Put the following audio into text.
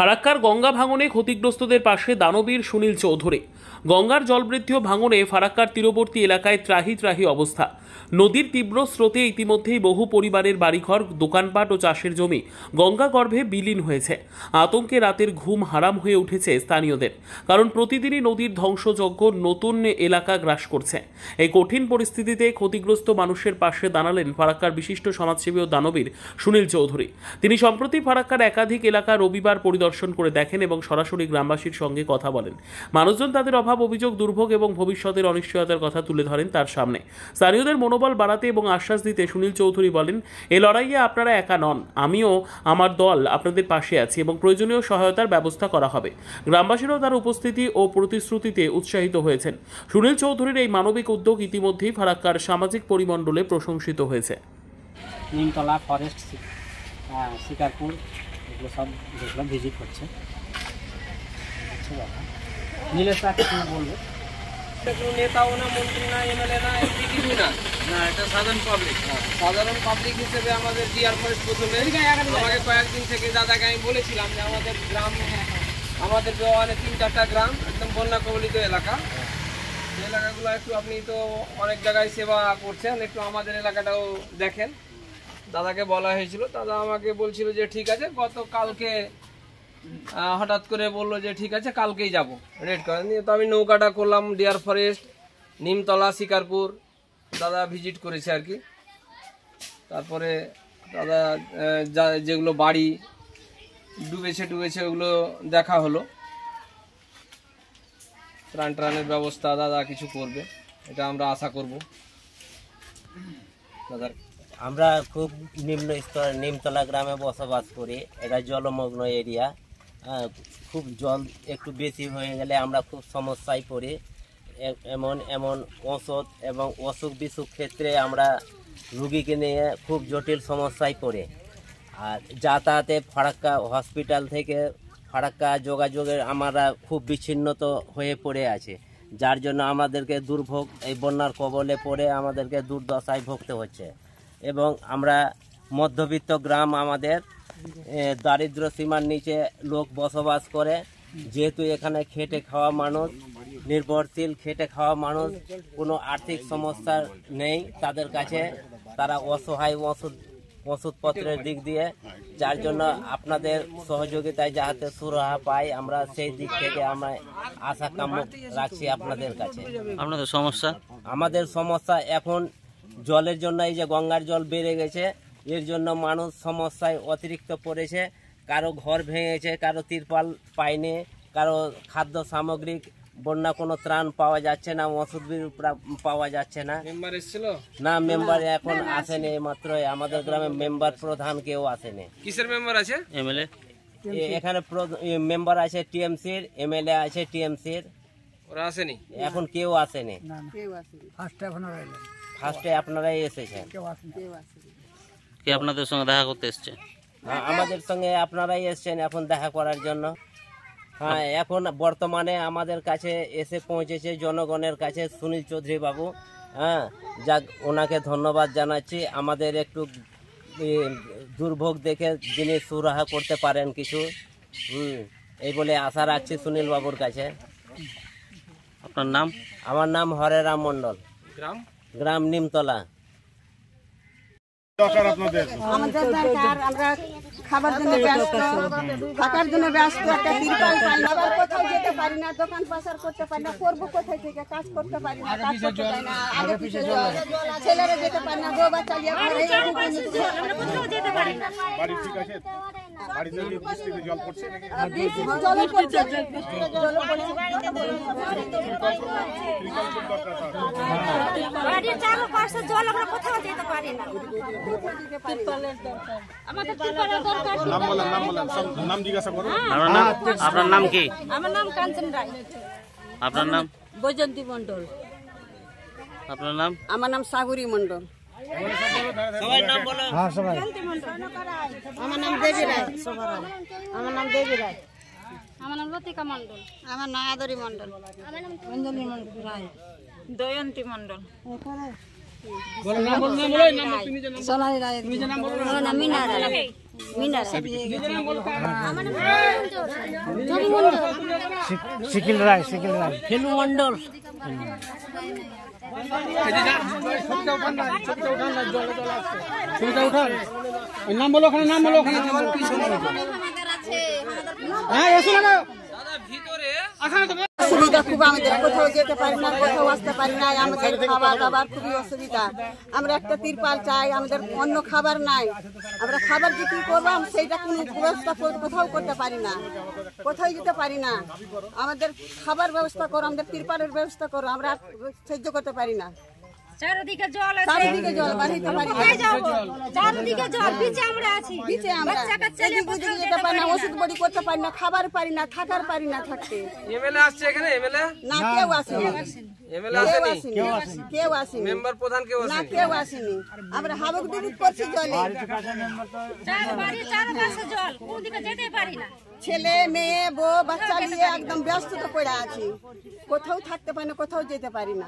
ফারাক্কার গঙ্গা ভাঙনে ক্ষতিগ্রস্তদের পাশে দানবীর সুনীল চৌধুরী। গঙ্গার জলবৃদ্ধি ও ভাঙনে ফারাক্কার তীরবর্তী এলাকায় ত্রাহি ত্রাহি অবস্থা। নদীর তীব্র স্রোতে ইতিমধ্যেই বহু পরিবারের বাড়িঘর, দোকানপাট ও চাষের জমি গঙ্গা গর্ভে বিলীন হয়েছে। আতঙ্কে রাতের ঘুম হারাম হয়ে উঠেছে স্থানীয়দের, কারণ প্রতিদিনই নদীর ধ্বংসযজ্ঞ নতুন এলাকা গ্রাস করছে। এই কঠিন পরিস্থিতিতে ক্ষতিগ্রস্ত মানুষের পাশে দাঁড়ালেন ফারাক্কার বিশিষ্ট সমাজসেবী ও দানবীর সুনীল চৌধুরী। তিনি সম্প্রতি ফারাক্কার একাধিক এলাকা রবিবার পরিদর্শন করে দেখেন এবং সরাসরি গ্রামবাসীর সঙ্গে কথা বলেন। মানুষজন তাদের অভাব, অভিযোগ, দুর্ভোগ এবং ভবিষ্যতের অনিশ্চয়তার কথা তুলে ধরেন তার সামনে। স্থানীয়দের মনোবল বাড়াতে এবং আশ্বাস দিতে সুনীল চৌধুরী বলেন, এ লড়াইয়ে আপনারা একা নন, আমিও আমার দল আপনাদের পাশে আছি এবং প্রয়োজনীয় সহায়তার ব্যবস্থা করা হবে। গ্রামবাসীরাও তার উপস্থিতি ও প্রতিশ্রুতিতে উৎসাহিত হয়েছেন। সুনীল চৌধুরীর এই মানবিক উদ্যোগ ইতিমধ্যেই ফারাক্কার সামাজিক পরিমণ্ডলে প্রশংসিত হয়েছে। নিমতলা ফরেস্ট, শিকারপুর, এগুলো সব দেখলাম, ভিজিট করছে। নীলেশ কিছু বলবো? নেতাও না, মন্ত্রী না, এমএলএ না, এমপি কিছু না, এটা সাধারণ পাবলিক। সাধারণ পাবলিক হিসেবে আমাদের ডিআর ফরেস্ট প্রথমে আমাকে কয়েকদিন থেকে দাদাকে আমি বলেছিলাম যে আমাদের গ্রাম, আমাদের মানে 3-4টা গ্রাম একদম বন্যা কবলিত এলাকা, এই এলাকাগুলো একটু আপনি তো অনেক জায়গায় সেবা করছেন, একটু আমাদের এলাকাটাও দেখেন। দাদাকে বলা হয়েছিল, দাদা আমাকে বলছিল যে ঠিক আছে, গতকালকে হঠাৎ করে বললো যে ঠিক আছে কালকেই যাব রেড করে নিয়ে। তো আমি নৌকাটা করলাম, ডিয়ার ফরেস্ট, নিমতলা, শিকারপুর দাদা ভিজিট করেছে আর কি। তারপরে দাদা যেগুলো বাড়ি ডুবেছে ওগুলো দেখা হলো। ত্রাণের ব্যবস্থা দাদা কিছু করবে, এটা আমরা আশা করব দাদার। আমরা খুব নিম্ন স্তর নিমতলা গ্রামে বসবাস করি। এটা জলমগ্ন এরিয়া। খুব জল একটু বেশি হয়ে গেলে আমরা খুব সমস্যায় পড়ি। এমন ওষুধ এবং অসুখ বিসুখ ক্ষেত্রে আমরা রুগীকে নিয়ে খুব জটিল সমস্যায় পড়ি। আর যাতায়াতে ফারাক্কা হসপিটাল থেকে ফারাক্কা যোগাযোগের আমরা খুব বিচ্ছিন্নত হয়ে পড়ে আছে, যার জন্য আমাদেরকে দুর্ভোগ, এই বন্যার কবলে পড়ে আমাদেরকে দুর্দশায় ভুগতে হচ্ছে। এবং আমরা মধ্যবিত্ত গ্রাম, আমাদের দারিদ্র সীমার নিচে লোক বসবাস করে। যেহেতু এখানে খেটে খাওয়া মানুষ, নির্ভরশীল খেটে খাওয়া মানুষ, কোনো আর্থিক সমস্যা নেই তাদের কাছে, তারা অসহায় ওষুধপত্রের দিক দিয়ে, যার জন্য আপনাদের সহযোগিতায় যাহাতে সুরাহা পাই, আমরা সেই দিক থেকে আমরা আশা কাম্য রাখছি আপনাদের কাছে। আপনাদের সমস্যা? আমাদের সমস্যা এখন জলের জন্য, এই যে গঙ্গার জল বেড়ে গেছে, এর জন্য মানুষ সমস্যায় অতিরিক্ত পড়েছে। কারো ঘর ভেঙেছে, কারো তিরপাল পায়নি, কারো খাদ্য সামগ্রী, বন্যা কোনো ত্রাণ পাওয়া যাচ্ছে না, ওষুধ পাওয়া যাচ্ছে না। মেম্বার এসেছিল না, মেম্বার এখন আসেনি। মাত্র আমাদের গ্রামে মেম্বার প্রধান কেউ আসেনি। কিসের মেম্বার আছে? এমএলএ এখানে মেম্বার আছে টিএমসির, এমএলএ আছে টিএমসির, ওরা আসেনি এখন কেউ আসেনি। ফার্স্টে আপনারাই এসেছেন। কে আপনাদের সঙ্গে দেখা করতে এসছে? আমাদের সঙ্গে আপনারাই এসছেন এখন দেখা করার জন্য। হ্যাঁ, এখন বর্তমানে আমাদের কাছে এসে পৌঁছেছে জনগণের কাছে সুনীল চৌধুরী বাবু। হ্যাঁ, যাক, ওনাকে ধন্যবাদ জানাচ্ছি। আমাদের একটু দুর্ভোগ দেখে যিনি সুরাহা করতে পারেন কিছু, এই বলে আশা রাখছি সুনীল বাবুর কাছে। আপনার নাম? আমার নাম হরেরাম মণ্ডল, গ্রাম নিমতলা। আমাদের দরকার, আমরা খাবার জন্য ব্যস্ত, থাকার জন্য ব্যস্ত, একটা তিরপাল পাই না, আবার কোথাও যেতে পারি না, দোকান পাচার করতে পারি না, করবো কোথায় থেকে, কাজ করতে পারি না, কাজ করতে পারি না, আগে পিছে ছেলেরা যেতে পারি না, বউ বাচ্চা নিয়ে আমরা কোথাও যেতে পারি না। বাড়ি ঠিক আছে? বাড়িতে বৃষ্টিতে জল পড়ছে নাকি? জল পড়ছে, জল পড়ছে, বাড়ির চারপাশে জল, আমরা কোথাও যেতে পারি না। আপনার নাম কি? আমার নাম কাঞ্চন রায়। আপনার নাম? বৈজন্তী মন্ডল। আপনার নাম? আমার নাম সাগরী মন্ডল। সবাই নাম বলো। আমার নাম দেবী রায়। আমার নাম দেবী রায়। আমার নাম লতিকা মন্ডল। আমার নাম আদরি মন্ডল। আমার নাম অঞ্জলি মন্ডল রায়। দয়ন্তী মন্ডল। বলো নাম, বলো নাম, বলো নাম, তুমি যে নাম সোনালী রায়। আমার নাম মিনা রায়। শিকিল রায় ফেলু মন্ডল ছবিটা উঠান নাম বলো ওখানে হ্যাঁ এসো না অসুবিধা খুব আমাদের, কোথাও যেতে পারি না, কোথাও আসতে পারি না, আমাদের খাবার দাবার খুবই অসুবিধা। আমরা একটা তিরপাল চাই, আমাদের অন্য খাবার নাই, আমরা খাবার যে কি করবো সেইটা কোনো ব্যবস্থা কোথাও করতে পারি না, কোথাও যেতে পারি না। আমাদের খাবার ব্যবস্থা করো, আমাদের তিরপালের ব্যবস্থা করো, আমরা আর সহ্য করতে পারি না। চারিদিকে জল আছে, চারিদিকে জল, বাড়িতে পারি না, চারিদিকে জল, বিচে আমরা আছি, বিচে আমরা এদিক ওদিক যেতে পারি না, ওষুধ বড়ি করতে পারি না, খাবার পারি না, থাকার পারি না, থাকতে এমএলএ আসছে এখানে, এমএলএ না, কেউ আসেনি, এমএলএ আসেনি, কেউ আসেনি, মেম্বার প্রধান কেউ না আসেনি, কেউ আসেনি। আমরা হাবুক ডুবুক করছি জলে, চারপাশে জল, কোন দিকে যেতে পারি না। ছেলে মেয়ে বউ বাচ্চা নিয়ে একদম ব্যস্ত পড়ে আছি, কোথাও থাকতে পারি না, কোথাও যেতে পারি না।